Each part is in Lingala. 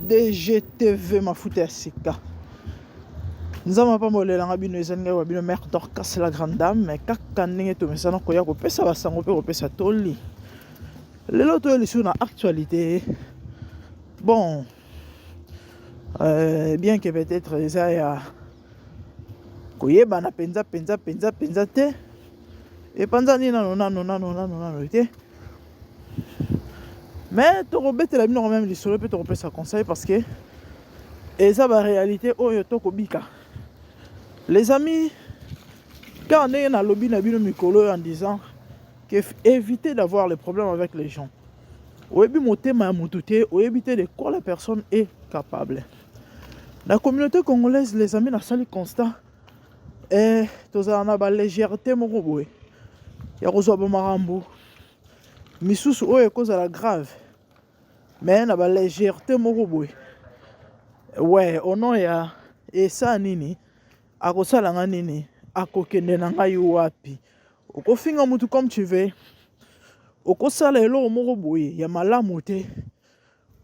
DGTV mafuta ya sika. Nous avons pas molé la rabino ezanga wa bino mère Dorcas la grande dame mais kaka ndenge to mesana ko ya ko pesa basango pe ko pesa toli. Lelo to eli sur actualité. Bon bien que peut-être ça ya koyeba na penza te et penza ni non te. Mais tu rebêtes la bino même lisolo peut te repasser ça conseil parce que et ça va réalité oyo to kobika. Les amis, quand on est dans le lobby Nabino Mikolo en disant que éviter d'avoir les problèmes avec les gens. Ou éviter de quoi la personne est capable. Dans la communauté congolaise, les amis, dans le constat, et tous en a la légèreté moroboué. Il y a reçu un marambo. Misusu oyo cause la grave. Mais na la légèreté moroboué. Ouais, on a et ça nini. Akosala nga nini akokende na ngai wapi okofinga mutu comme tu veux okosala elo moko boye ya malamu te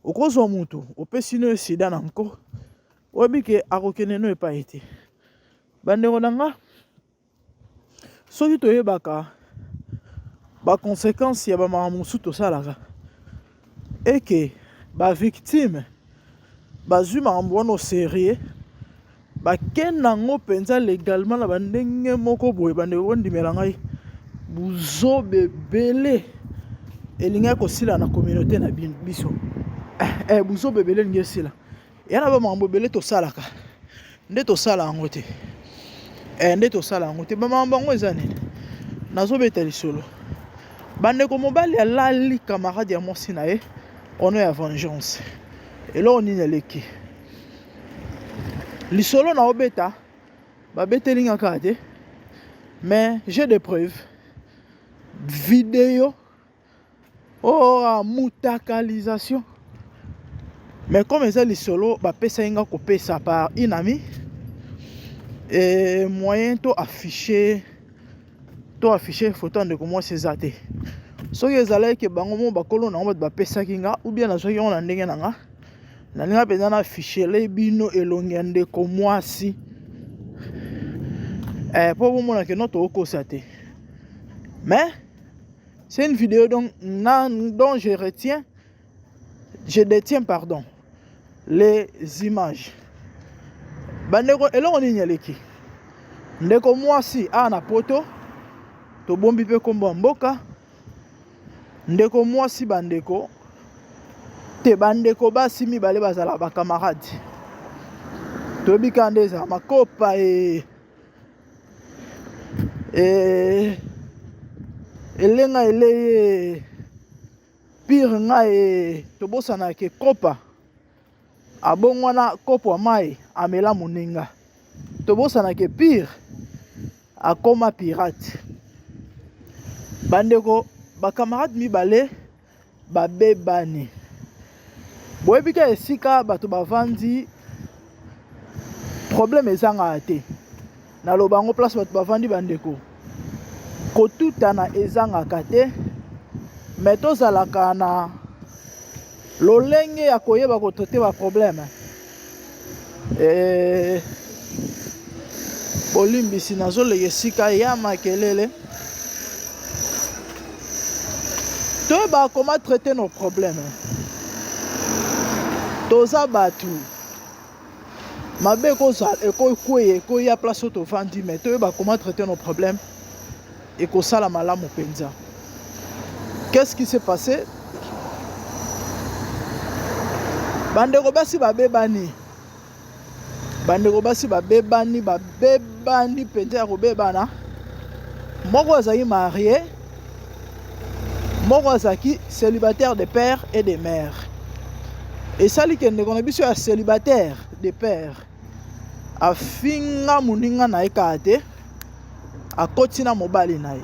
okozwa mutu opesi no sida nanko obike akokende no epa ete bandeko nanga soki toyebaka ba conséquences ya ba mamusu tosalaka eke ba victime bazwi makambo wana sérieux bakenango penza légalement la bandenge moko boye bande ondimela ngai buzo bebele elinga kosila na communauté na biso buzo bebele linga sila yana ba mambo bebele to salaka nde to sala ngo te nde to sala ngo te ba mambo ngo ezane nazo beta lisolo bande ko mobali ya lali camarade ya mosi na ye ono ya vengeance elo oni nyeleki Lisolo na obeta, ba betelinga kade, mais j'ai des preuves. Vidéo, mutakalisation. Mais comme ça lisolo, ba pesa inga ko pesa par inami, et moyen to afficher photo de comment c'est zaté. So yezala ke bango mo bakolo na ba pesa kinga ou bien na so yon na ndenge nanga. Nalinga peza affiché les bino elongi ndeko mwasi pour vous montrer que notre okosate. Mais c'est une vidéo dont je détiens pardon les images. Bandeko elongo ni nyaleki ndeko mwasi ana poto to bombi pe kombo mboka ndeko mwasi bandeko te bandeko basi mibale bazala ba camarade to bikandeza makopa elenga ele pire nga to bosana ke kopa abongwana kopo mai amela moninga to bosana ke pire akoma pirate bandeko ba camarade mibale babebani boyebika esika bato bavandi problème ezanga te na lobango place bato bavandi bandeko kotutana ezangaka te mais tozalaka na lolenge ya koyeba kotraite ba problème bolimbisi nazoleka esika ya makelele toyeba comment traiter nos problèmes. Toza batu mabe ko za eko ya place auto vandi mais to ba comment traiter nos problèmes et ko sala malamu penza. Qu'est-ce qui s'est passé? Bandeko basi babebani penza ko bebana moko azaki marié moko azaki célibataire de père et de mère. Et ça li kende kona biso ya célibataire de père afinga muninga na ekate akotina mobali na ye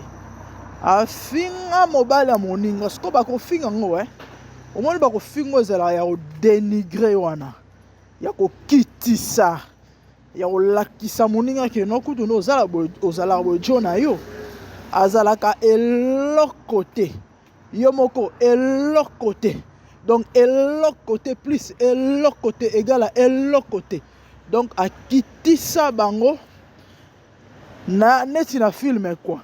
afinga mobali ya moninga siko bakofinga ngo au moins ba ko fingo ezala ya ko dénigrer wana ya ko kitisa ya ko lakisa moninga ke no kutu no ozala bojo na yo azalaka eloko côté yo moko eloko côté donc eloko côté plus eloko côté égale à eloko côté donc akitisa bango na neti na film quoi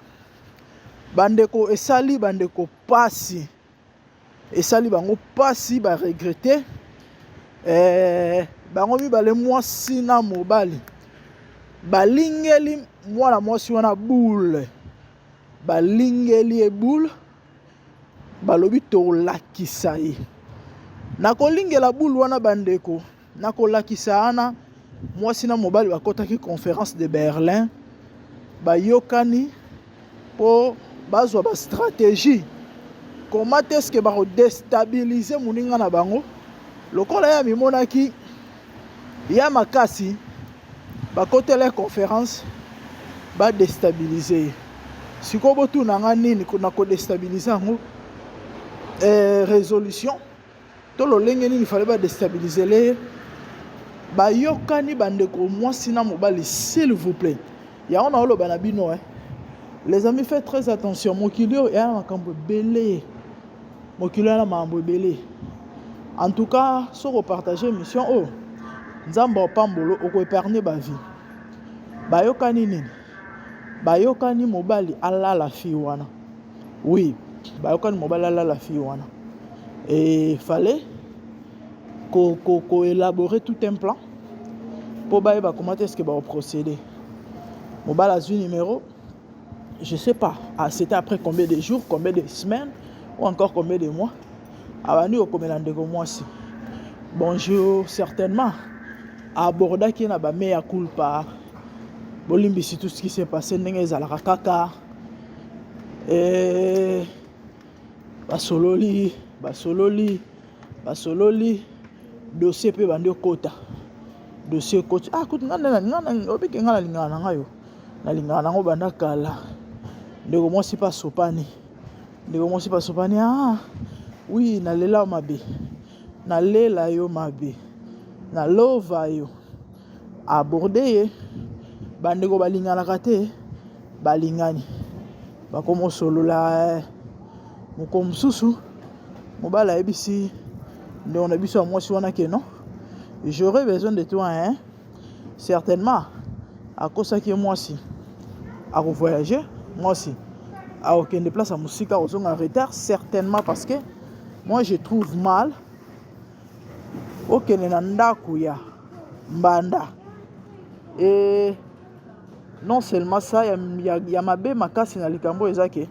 bandeko esali bandeko pasi esali bango pasi ba regretter bango mibale mwasi na mobali balingeli mwana mwasi wana boule balingeli e boule balobi tolakisa ye nakolingela boule wana bandeko nakolakisa ana mwasi na mobali bakotaki conférence de Berlin bayokani po bazwa ba stratégie comment est-ce que bako déstabiliser moninga na bango lokola ya mimonaki ya makasi bakotela conférence ba déstabiliser siko botu nanga nini na ko déstabiliser yango résolution to lolenge nini fallait ba déstabiliser les bayokani bandeko mwasi na mobali s'il vous plaît ya on a oloba na bino les amis faites très attention mokilio ya makambo belé mokilio ya makambo belé en tout cas si vous partagez mission oh nzamba pambolo oko épargner ba vie bayokani nini bayokani mobali alala fi wana oui bayokani mobali alala fi wana et fallait ko élaborer tout un plan pour bayeba comment est-ce que va procéder mobali azui numéro je sais pas c'était après combien de jours combien de semaines ou encore combien de mois abandi okomela ndeko mwasi bonjour certainement abordaki na ba mea culpa bolimbisi tout ce qui s'est passé ndenge ezalaka kaka basololi dossier pe bandi okota dossier coach kuti ngana obike ngana lingana na ngayo na lingana nango banda kala ndeko mwasi pa sopani oui nalela mabe nalela yo mabe nalova yo aborder ye bandeko balinganaka te balingani bakomo solola moko mosusu mobala ayebisi ndeko na biso ya mwasi wana ke non j'aurais besoin de toi certainement akosaki ye mwasi akovoyager mwasi akokende place ya mosika ozonga en retard certainement parce que moi je trouve mal okende na ndako ya mbanda et non seulement ça ya mabe makasi na likambo ezake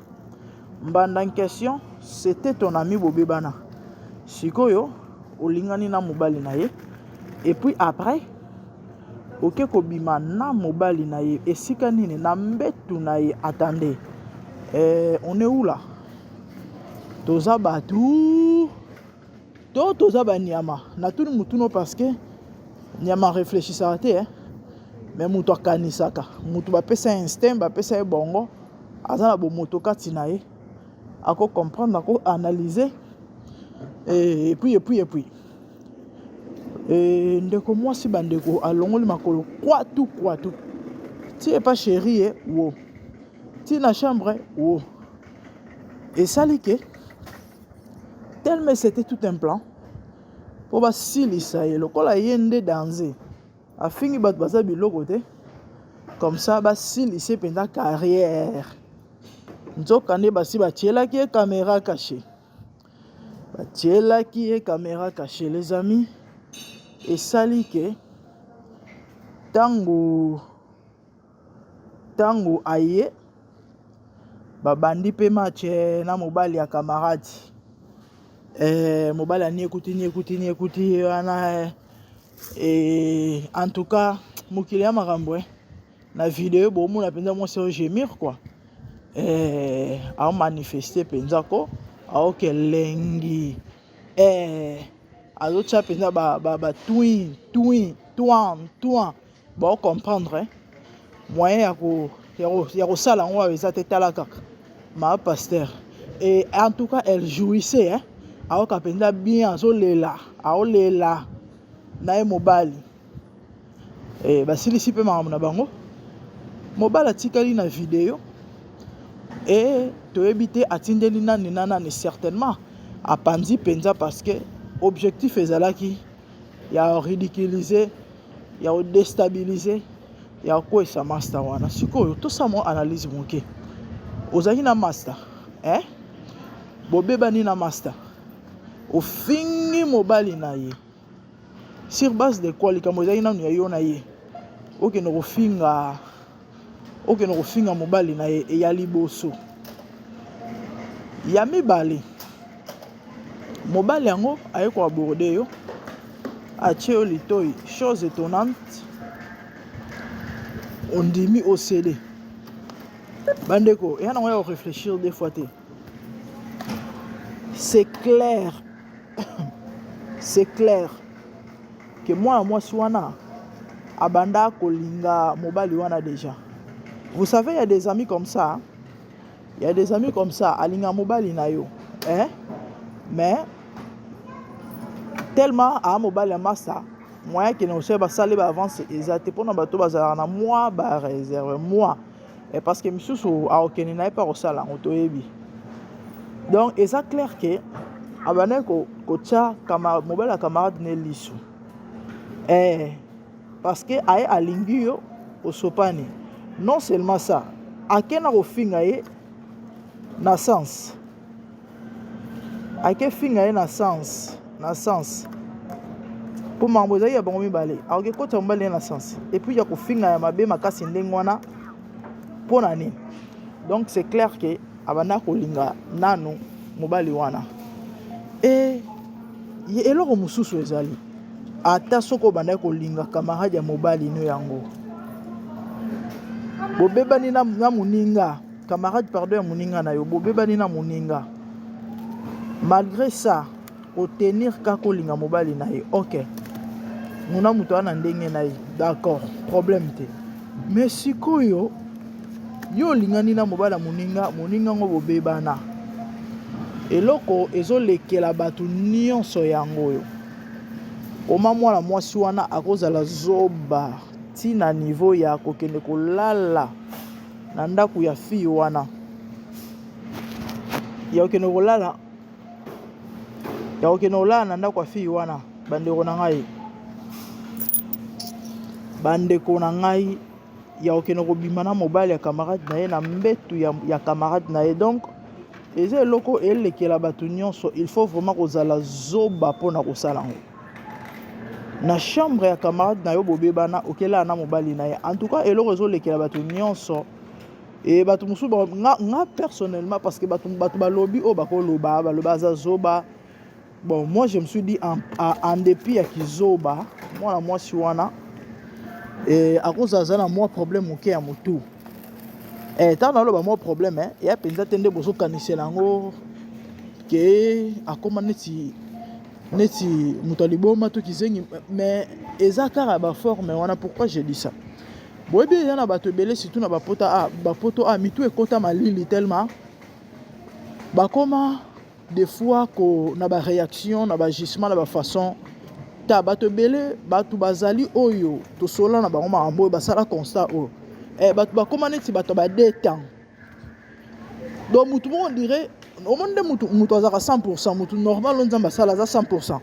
mbanda en question c'était ton ami bobebana sikoyo olingani na mobali na ye et puis après oke kobima na mobali na ye esika nini na mbetu na ye attendez on est où là toza batu toza banyama na tuni mutuno parce que nyama réfléchissaka te mais mutu akanisaka mutu bapesa instinct bapesa ye bongo aza na bomoto kati na ye ako comprendre ako analyser et puis ndeko mwasi bandeko alongoli makolo kwatu ti e pas chéri wo ti na chambre wo esali ke tellement c'était tout un plan po basilisa ye lokola ye nde danger afingi bato baza biloko te comme ça basilisa mpenza carrière nzoka nde basi batielaki ye caméra cachée les amis esali ke tango aye babandi pe match na mobali ya camarade mobali ani ekuti wana en tout cas mokili ya makambo na video bomona mpenza mwasi oyo gémir quoi aomanifeste mpenza ko aokelengi azotya mpenza batwin baocomprendre moyen ya kosala yango oyo eza te tala kaka ma pasteur et en tout cas elle jouissait aoka penza bien azolela aolela na ye mobali basilisi mpe makambo na bango mobali atikali na video toyebi te atindeli nani na nani certainement apanzi penza parce que objectif ezalaki ya ridiculiser ya déstabiliser ya kokwesa master wana sikoyo tosala analyse moke ozalaki na master bobebani na master ofingi mobali na ye sur base de quoi likambo ezalaki nanu ya yo na ye okende kofinga mobali na ye eya liboso ya mibale mobali yango aye koaborde yo atie yo litoi chose étonnante ondimi océdé bandeko eya nango ya réfléchir des fois te c'est clair c'est clair que mwana mwasi wana abanda kolinga mobali wana déjà. Vous savez, il y a des amis comme ça. Il y a des amis comme ça. Alinga mobali na yo. Mais, tellement à mobali massa, moyen qui ne sait pas ça, les avance exact. Pour nous bateau bazar na moi ba réserve moi. Et parce que monsieur so a aucun n'a pas au sala otoyebi. Donc, et ça clair que abane ko tia camarade mobile camarade ne liso. Parce que aye alingi yo osopani. Non seulement ça, akena kofinga ye na sens. Ake finga ye na sens. Pour mamboza ya bango mibale. Aoke kota mbale na sens. Et puis ya kofinga ya mabe makasi ndenge wana pona nini. Donc c'est clair que abana kolinga nanu mobali wana. Et eloko mususu ezali. Ata soko banda kolinga camarade ya mobali no yango. Bobebani na muninga camarade pardon ya muninga na yo bobebani na muninga malgré ça obtenir ka kolinga mobali na ye OK muna muto ana ndenge na ye d'accord problème te mais sikoyo yo lingani na mobala muninga ngo bobebana eloko ezolekela batu nyonso yango yo oma mwana mwasi wana akozala zoba tina niveau ya kokende kolala na ndaku ya fille wana ya kokende kolala na ndaku ya fille wana bandeko na ngai ya kokende kobima na mobali ya camarade na ye na mbetu ya camarade na ye donc eza eloko elekela batu nyonso il faut vraiment kozala zoba pona kosala ngo na chambre ya camarade na yo bobebana okela na mobali na ye en tout cas eloko ezolekela batu nyonso et batu musu nga personnellement parce que batu balobi o baloba za zoba bon moi je me suis dit en dépit ya kizoba moi na mwasi wana et à cause de ça na moi problème oké ya mutu tant na loba moi problème ya penza tende boso kanisela ngo ke akoma neti mutaliboma to kizengi mais ezakara ba forme wana pourquoi je dis ça boyebi ya na bato belé surtout na bapoto mitu ekota malili tellement bakoma des fois ko na ba réaction na ba agissement na ba façon ta bato belé bato bazali oyo to sola na bango makambo basala constat o bato bakoma neti bato ba détend donc mutu on dirait au monde mutu azaka 100% mutu normal on nzamba sala za 100%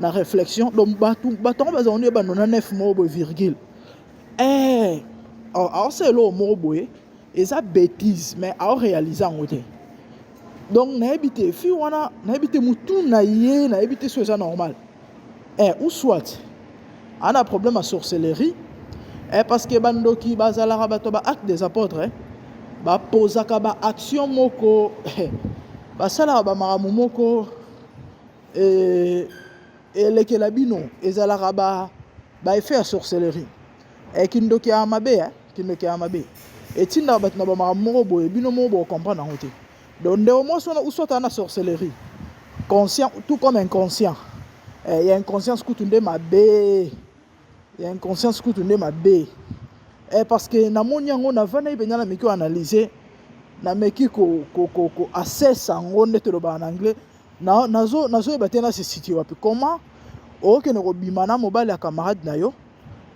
na réflexion donc bato baza on est ba 99 mobo virgule alors c'est lo mobo et ça bêtise mais à réaliser en côté donc na habité fi wana na habité mutu na ye na habité so ça normal ou soit on a problème à sorcellerie parce que bandoki bazala bato ba acte des apôtres ba posaka ba action moko basala ba maramu moko elekela bino ezalaka ba effet à sorcellerie kindoki ya mabe etinda bato na ba maramu moko boye bino moko comprendre ngote donc ndeo mo sona usota na sorcellerie conscient tout comme inconscient il y a inconscience kutunde mabe parce que na monyango na vana ibenya na miki analyser na meki ko assess ngo ndete lo ba en anglais nazo batena se situe wapi comment okende kobima na mobali ya camarade na yo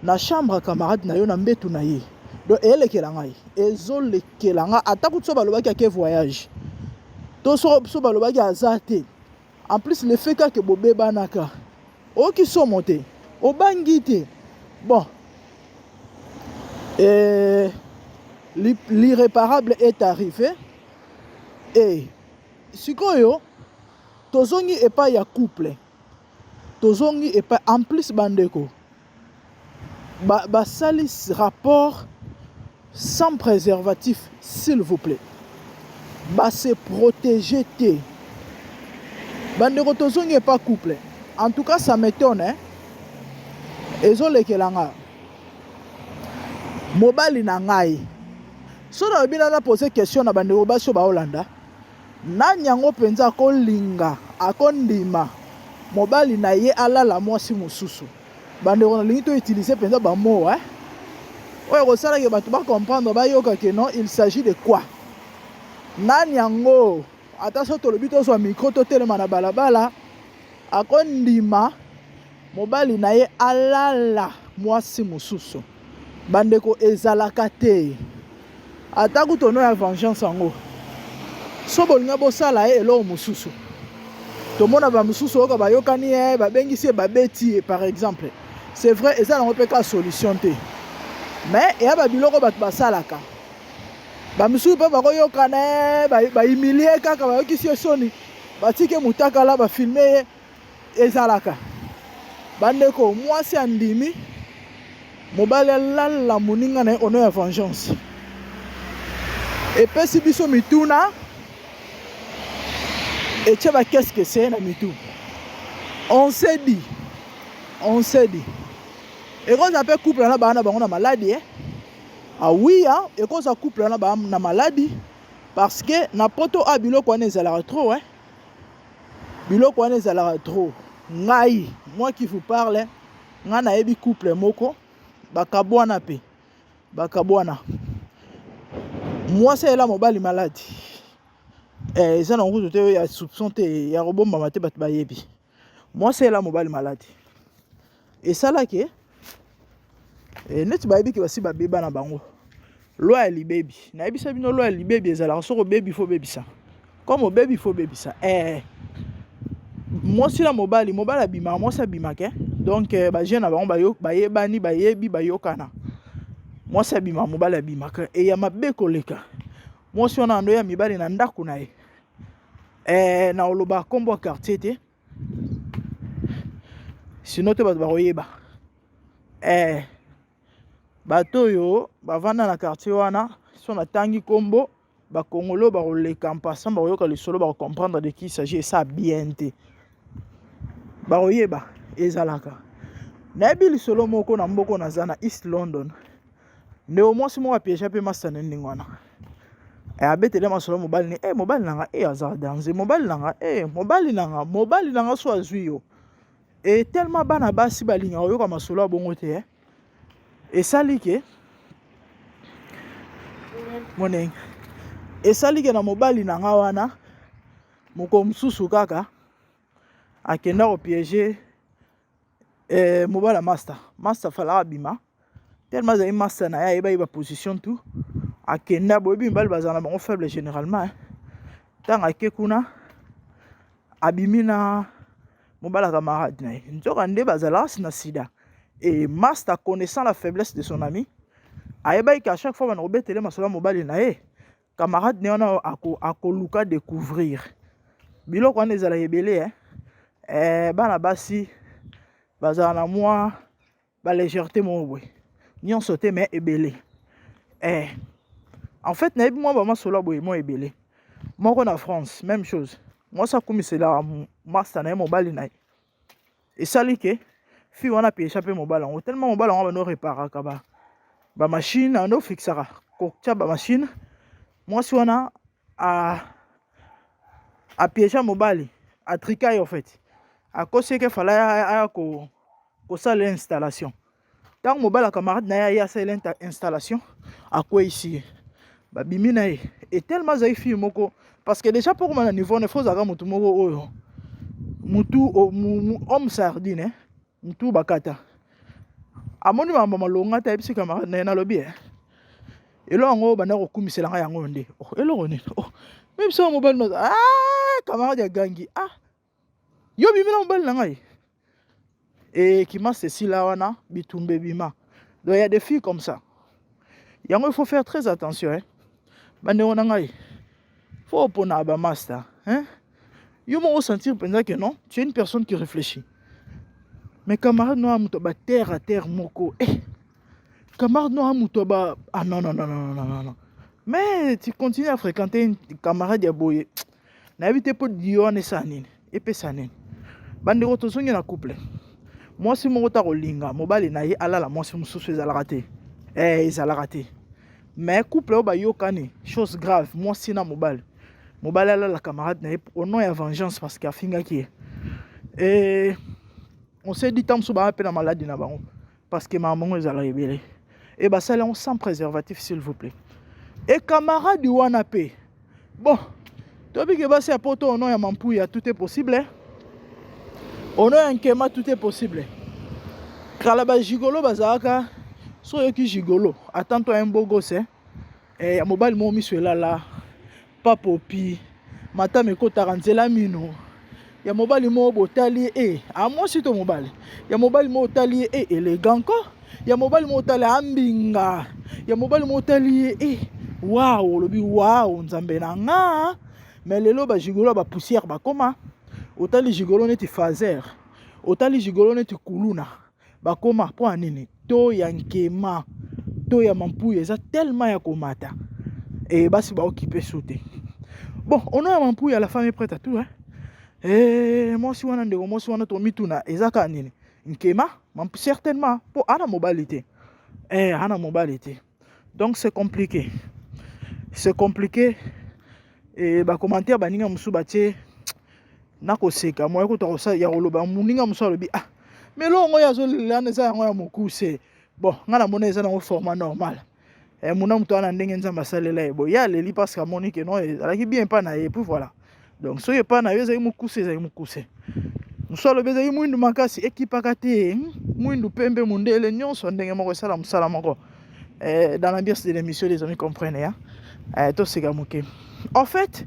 na chambre ya camarade na yo na mbetu na ye donc elekela ngai ezolekela nga ata kutu so balobaki ake voyage to so balobaki aza te en plus le fait kaka bobebanaka oki somo te obangi te bon l'irréparable est arrivé et sikoyo tozongi epai ya couple tozongi epai en plus bandeko basalis rapport sans préservatif s'il vous plaît se protéger te bandeko tozongi epai couple en tout cas ça m'étonne hein ezolekela nga mobali na ngai so na bina na poser question na bandeko baso ba Holanda nani yango penza akolinga akondima mobali na ye alala mwasi mosusu bandeko na lingi to utiliser penza ba mot hein oyo kosala ke bato ba comprendre ba yoka ke non il s'agit de quoi nani yango ata so tolobi to so micro to telema na balabala akondima mobali na ye alala mwasi mosusu bandeko ezalaka te ata kutono ya vengeance yango so bolinga bosala ye eloko mosusu tomona bamosusu oyoka bayokani ye babengisi ye babeti ye par exemple c'est vrai eza nango mpe ka solution te mais eya babiloko bato basalaka bamosusu mpe bakoyokana ye bahumilie kaka bayokisi ye soni batike mutakala bafilme ye ezalaka bandeko mwasi andimi mobali alala moninga na ye ono ya vengeance epesi biso mituna etie qu'est-ce que c'est na mitu on s'est dit ekoza mpe couple na bana bango na maladie ah oui hein ekoza couple na bana na maladie parce que na poto a biloko wana ezalaka trop hein biloko wana ezalaka trop ngai moi qui vous parle nga nayebi couple moko bakabwana pe bakabwana mwasi ayela mobali maladi eza na nguzu te ya soupçon te ya kobombama te bato bayebi mwasi ayela mobali maladi esalaki neti bayebi ke basi babeba na bango loi ya libebi nayebisa bino loi ya libebi ezalaka soko bebi fo bebisa comme obebi fo bebisa mwasi na mobali abimaka mwasi abimaka donc bajeune na bango bayebani bayebi bayokana mwasi abimaka mobali abimaka eya mabe koleka mwasi wana ando ya mibali na ndako na ye na oloba kombo ya quartier te sino te bato bakoyeba bato oyo bavanda na quartier wana so natangi kombo bakongolo bakoleka mpasa bakoyoka lisolo bakokomprendre de qui il s'agit esa bien te bakoyeba ezalaka nayebi lisolo moko na mboko naza na East London ndeko mwasi moko apiége mpe masana ndenge wana abetele masolo mobali ni mobali nanga aza danger mobali nanga so azwi yo tellement bana basi balinga oyoka masolo ya bongo te esali ke moneng esali ke na mobali nanga wana moko mosusu kaka akenda kopiége mobala master falaka bima tellement azali master na ye ayeba ba position tout akenda boyebi mibali bazala na bango faible généralement ntango ake kuna abimi na mobala camarade na ye nzoka nde bazalaka na sida et master connaissant la faiblesse de son ami ayebaki qu'à chaque fois bana kobetele masolo ya mobali na ye camarade na ye wana akoluka découvrir biloko wana ezala ebele bana basi bazala na mwa balégèreté moko boye nyonso te mais ebele en fait nayebi mwa bamasolo boye mwa ebele moko na France même chose mwasi akumisela master na ye mobali na ye esali ke fi wana piécha mpe mobali yango tellement mobali yango bano reparaka bamashine ando fixaka kotia bamashine mwasi wana apiécha mobali atrika ye en fait akosi eke fala aya kosala installation ntango mobali camarade na ye aye asala installation akweyisi ye babimi na ye et tellement azali fille moko parce que déjà mpo koma na niveau ne fo ozalaka motu moko oyo mutu homme sardine mutu bakata amoni mama malonga ta ebisi camarade na lobby elongo bana ko kumisela nga yango nde elongo ni même ça mobile no camarade ya gangi yo bimela mobile na ngai et qui m'a ceci là wana bitumbe bima. Donc il y a des filles comme ça. Il faut faire très attention bande on ngai faut pona ba master yo mo sentir pendant que non tu es une personne qui réfléchit. Mais camarade no amuto ba terre à terre moko camarade no amuto ba non. Mais tu continues à fréquenter un camarade ya boye na éviter pour dio ne sanine et pe sanine bande roto zongi na couple. Moi si mon retard au linga mobile na ye alala moi si mususu ezala raté ezala raté mais couple ba yo kane chose grave moi si na mobile ala la camarade na au nom ya vengeance parce qu'il a finga qui et on s'est dit tant souvent pe na maladie na bango parce que maman ezala rebelle et bah ça là on sans préservatif s'il vous plaît et camarade wana pe bon tobi ke ba c'est poto au nom ya mampouya tout est possible on a un kéma, tout est possible. Kalaba gigolo bazaka, so yoki gigolo. Attends-toi un beau gosse et mobile mo miswe là, pas popi, mata meko taranzela mino. Ya mobile mo botali moi si to mobile. Ya mobile mo tali élégant ko. Ya mobile mo tali ambinga. Ya mobile mo tali waouh, lobi waouh, nzambe na nga. Mais lelo ba gigolo ba poussière ba koma. Otali gigolo neti fazer otali gigolo neti kuluna bakoma po anini to ya nkema to ya mampuya eza tellement ya komata et basi ba occuper sauter bon on a mampuya la femme est prête à tout moi si wana ndeko moi si wana to mituna eza ka nini nkema certainement po ana mobilité ana mobilité donc c'est compliqué et ba commentaire baninga musu batie nako seka moi ko to ya koloba muninga muso lobi mais longo ya zo lana za yango ya mokuse bon ngana mona eza na format normal muna muto ana ndenge nzamba salela ebo ya leli parce que monique non alaki bien pas na et puis voilà donc so ye pas na yeza mokuse muso lobi za mwindu makasi ekipaka te mwindu pembe mundele nyonso ndenge moko sala musala moko dans l'ambiance de l'émission les amis comprennent to seka moke en fait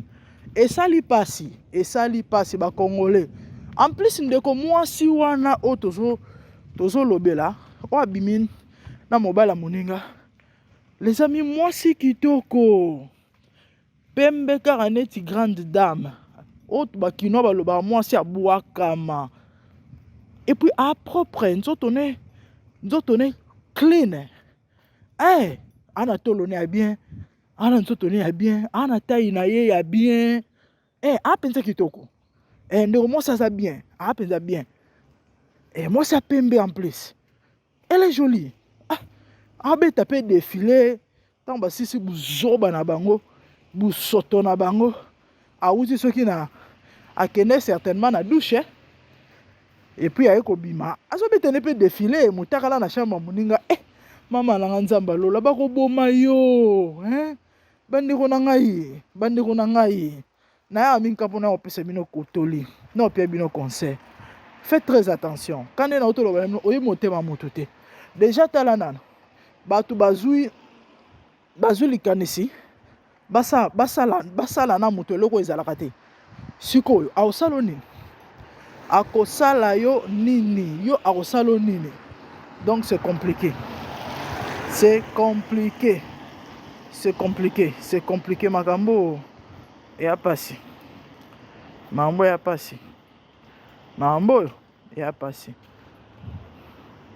et ça li passe ba congolais en plus ndeko moi si wana o tozo lobela o abimine na mobile moninga les amis moi si kitoko pembe karaneti grande dame o ba kino ba loba moi si abuakama et puis à propre nzotonné clean ana tolone a bien ana nzotonné a bien ana taille na ye ya bien pensa kitoko ndeko moi ça bien pensa bien moi ça pembe en plus elle est jolie beta pe défilé tant ba sisi buzoba na bango busoto na bango awuti soki na akene certainement na douche et puis aye kobima azobeta ne pe défilé mutakala na chambre muninga mama na nzamba lola bako boma yo bandeko na ngai na ya minka pona opesa bino kotoli na opia bino conseil faites très attention quand na otolo ba oyi motema moto te déjà tala nana batu bazui likanisi basala na moto eloko ezalaka te sikoyo akosala nini akosala yo nini yo akosala nini donc c'est compliqué makambo ya pasi mambo ya pasi mambo ya pasi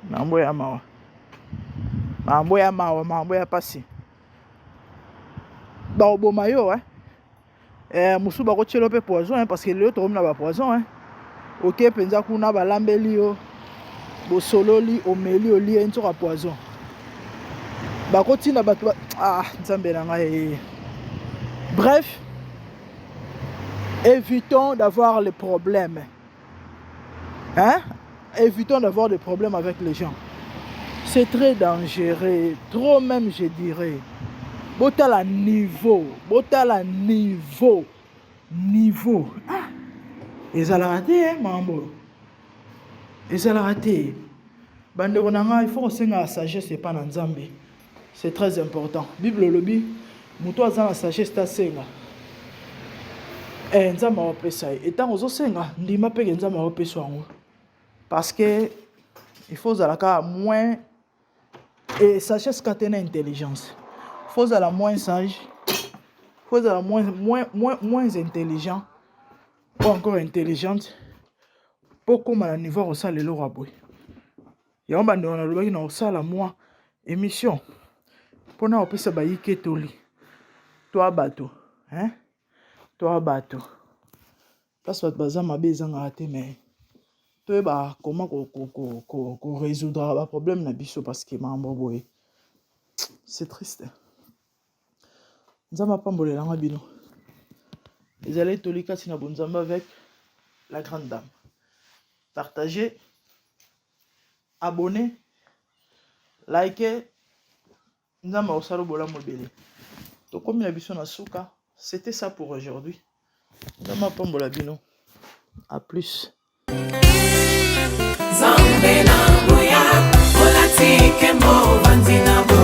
mambo ya mawa mambo ya pasi ba oboma yo musu ba ko tshelo pe poison parce que le to na ba poison OK penza kuna ba lambeli yo bo sololi omeli oli nzoka poison ba ko tina ba nzambe na ngai bref évitons d'avoir les problèmes évitons d'avoir des problèmes avec les gens c'est très dangereux trop même je dirais botala niveau Et ça l'a raté, mambo. Et ça l'a raté. Bande il faut que la sagesse et pas dans Nzambe. C'est très important. Bible lobby, muto aza la sagesse ta senga. Nzambe a opesa. Et tant ozo senga, ndima pe Nzambe a opesa wango. Parce que il faut zalaka moins et sagesse katena intelligence. Il faut zala moins sage. Il faut zala moins intelligent ou encore intelligente pour comme à niveau au sale le raboué. Ya on bande on a lobaki na osala moi émission. Pona opesa ba yiketoli. Toi bateau, hein? Toi bateau. Parce que baza mabe ezanga te mais toi ba comment ko résoudre le problème na biso parce que mambo boy. C'est triste. Nzamba pambole langa bino. Ils allaient tolika sina bonzamba avec la grande dame. Partagez, abonnez, likez. Nzamba osalo bola mobile. Donc comme il a biso na suka, c'était ça pour aujourd'hui. Nzamba pambola bino. À plus. Zambe na buya, ola tike mo vanzina bo